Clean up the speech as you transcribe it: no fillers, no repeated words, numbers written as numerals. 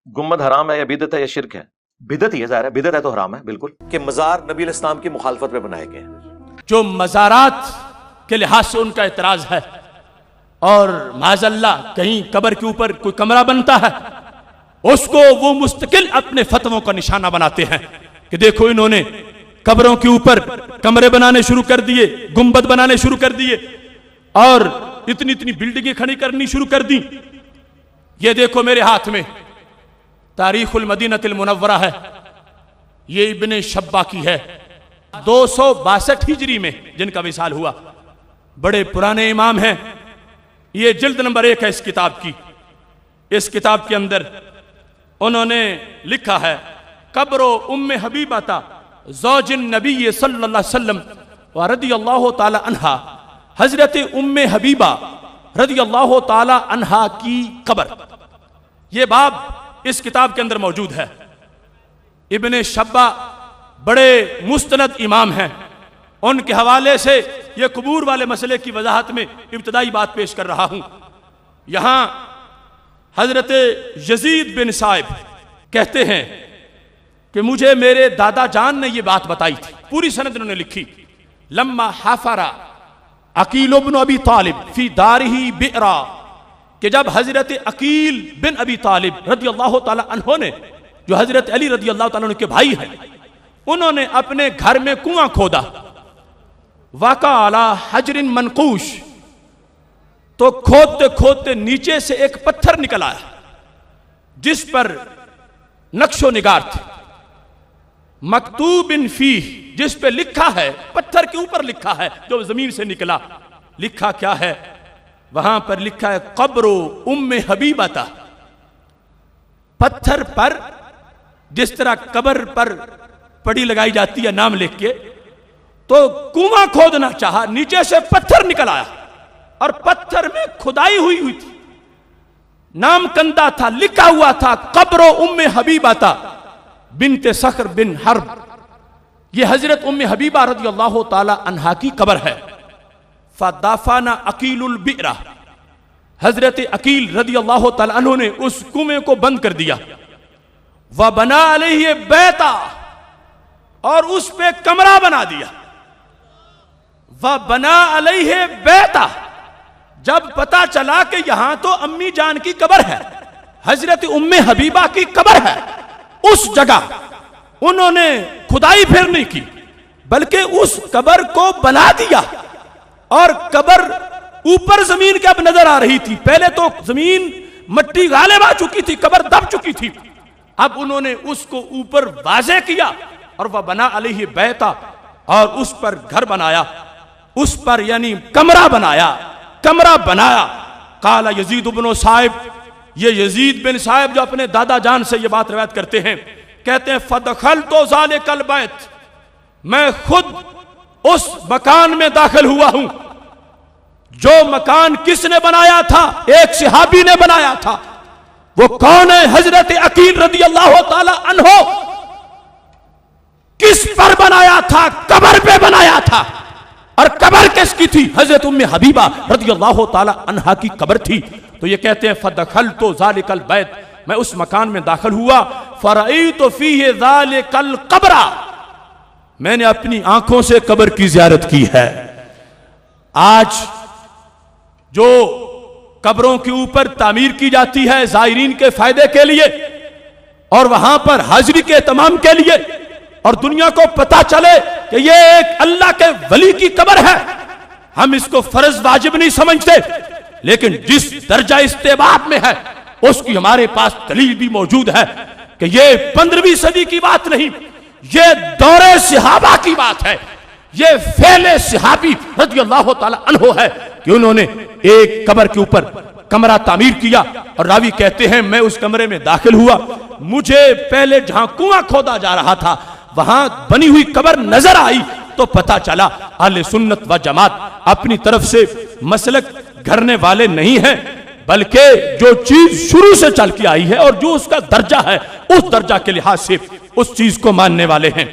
گنبد حرام ہے یا بدعت ہے یا شرک ہے؟ بدعت ہی ہے، ظاہر ہے بدعت ہے تو حرام ہے بالکل، کہ مزار نبی علیہ السلام کی مخالفت پہ بنائے گئے ہیں۔ جو مزارات کے لحاظ سے ان کا اعتراض ہے، اور معاذ اللہ کہیں قبر کے اوپر کوئی کمرہ بنتا ہے، اس کو وہ مستقل اپنے فتووں کا نشانہ بناتے ہیں کہ دیکھو انہوں نے قبروں کے اوپر کمرے بنانے شروع کر دیے، گنبد بنانے شروع کر دیے، اور اتنی اتنی بلڈنگیں کھڑی کرنی شروع کر دی۔ یہ دیکھو میرے ہاتھ میں تاریخ المدینہ المنورہ ہے، یہ ابن شبہ کی ہے، 262 ہجری میں جن کا وصال ہوا، بڑے پرانے امام ہیں۔ یہ جلد نمبر 1 ہے اس کتاب کی۔ اس کتاب کے اندر انہوں نے لکھا ہے قبر ام حبیبہ زوج النبی صلی اللہ علیہ وسلم ورضی اللہ تعالی عنہا، حضرت ام حبیبہ رضی اللہ تعالی عنہا کی قبر۔ یہ باب اس کتاب کے اندر موجود ہے۔ ابن شبہ بڑے مستند امام ہیں، ان کے حوالے سے یہ قبور والے مسئلے کی وضاحت میں ابتدائی بات پیش کر رہا ہوں۔ یہاں حضرت یزید بن صائب کہتے ہیں کہ مجھے میرے دادا جان نے یہ بات بتائی تھی، پوری سند انہوں نے لکھی۔ لما حفر عقیل بن ابی طالب فی دارہ بئرا، کہ جب حضرت عقیل بن ابی طالب رضی اللہ تعالی عنہ نے، جو حضرت علی رضی اللہ تعالی عنہ کے بھائی ہیں، انہوں نے اپنے گھر میں کنواں کھودا، وقع علی حجر منقوش، تو کھودتے کھودتے نیچے سے ایک پتھر نکل آیا جس پر نقش و نگار تھے، مکتوب فیہ، جس پہ لکھا ہے، پتھر کے اوپر لکھا ہے جو زمین سے نکلا، لکھا کیا ہے؟ وہاں پر لکھا ہے قبر ام حبیبہ تھا۔ پتھر پر جس طرح قبر پر پڑی لگائی جاتی ہے نام لکھ کے، تو کنواں کھودنا چاہا، نیچے سے پتھر نکل آیا اور پتھر میں کھدائی ہوئی تھی، نام کندہ تھا، لکھا ہوا تھا قبر ام حبیبہ تھا بنت صخر بن حرب۔ یہ حضرت ام حبیبہ رضی اللہ تعالی عنہا کی قبر ہے۔ فدافن عقیل البئر، حضرت عقیل رضی اللہ تعالی عنہ نے اس کنویں کو بند کر دیا، وبنا علیہ بیتا، اور اس پہ کمرہ بنا دیا، وبنا علیہ بیتا۔ جب پتا چلا کہ یہاں تو امی جان کی قبر ہے، حضرت ام حبیبہ کی قبر ہے، اس جگہ انہوں نے کھدائی پھر نہیں کی بلکہ اس قبر کو بنا دیا، اور قبر اوپر زمین کے اب نظر آ رہی تھی۔ پہلے تو زمین مٹی غالب آ چکی تھی، قبر دب چکی تھی، اب انہوں نے اس کو اوپر واضح کیا، اور وہ بنا علیہ بیتا، اور اس پر گھر بنایا، اس پر یعنی کمرہ بنایا۔ قال یزید بن صائب، یہ یزید بن صائب جو اپنے دادا جان سے یہ بات روایت کرتے ہیں، کہتے ہیں فدخلت ذلک البیت، میں خود اس مکان میں داخل ہوا ہوں۔ جو مکان کس نے بنایا تھا؟ ایک صحابی نے بنایا تھا۔ وہ کون ہے؟ حضرت عقیل رضی اللہ تعالی عنہ۔ کس پر بنایا تھا؟ قبر پہ بنایا تھا، اور قبر کس کی تھی؟ حضرت ام حبیبہ رضی اللہ تعالی عنہا کی قبر تھی۔ تو یہ کہتے ہیں فدخلت ذلک البیت، میں اس مکان میں داخل ہوا، فرأیت فیہ ذلک القبر، میں نے اپنی آنکھوں سے قبر کی زیارت کی ہے۔ آج جو قبروں کے اوپر تعمیر کی جاتی ہے زائرین کے فائدے کے لیے، اور وہاں پر حاضری کے اہتمام کے لیے، اور دنیا کو پتا چلے کہ یہ ایک اللہ کے ولی کی قبر ہے، ہم اس کو فرض واجب نہیں سمجھتے، لیکن جس درجہ استحباب میں ہے اس کی ہمارے پاس دلیل بھی موجود ہے کہ یہ 15ویں صدی کی بات نہیں، یہ دور صحابہ کی بات ہے، یہ فعل صحابی رضی اللہ تعالی عنہ ہے کہ انہوں نے ایک قبر کے اوپر کمرہ تعمیر کیا، اور راوی کہتے ہیں میں اس کمرے میں داخل ہوا، مجھے پہلے جہاں کنواں کھودا جا رہا تھا وہاں بنی ہوئی قبر نظر آئی، تو پتا چلا اہل سنت و جماعت اپنی طرف سے مسلک گھرنے والے نہیں ہیں، بلکہ جو چیز شروع سے چل کے آئی ہے اور جو اس کا درجہ ہے اس درجہ کے لحاظ سے اس چیز کو ماننے والے ہیں۔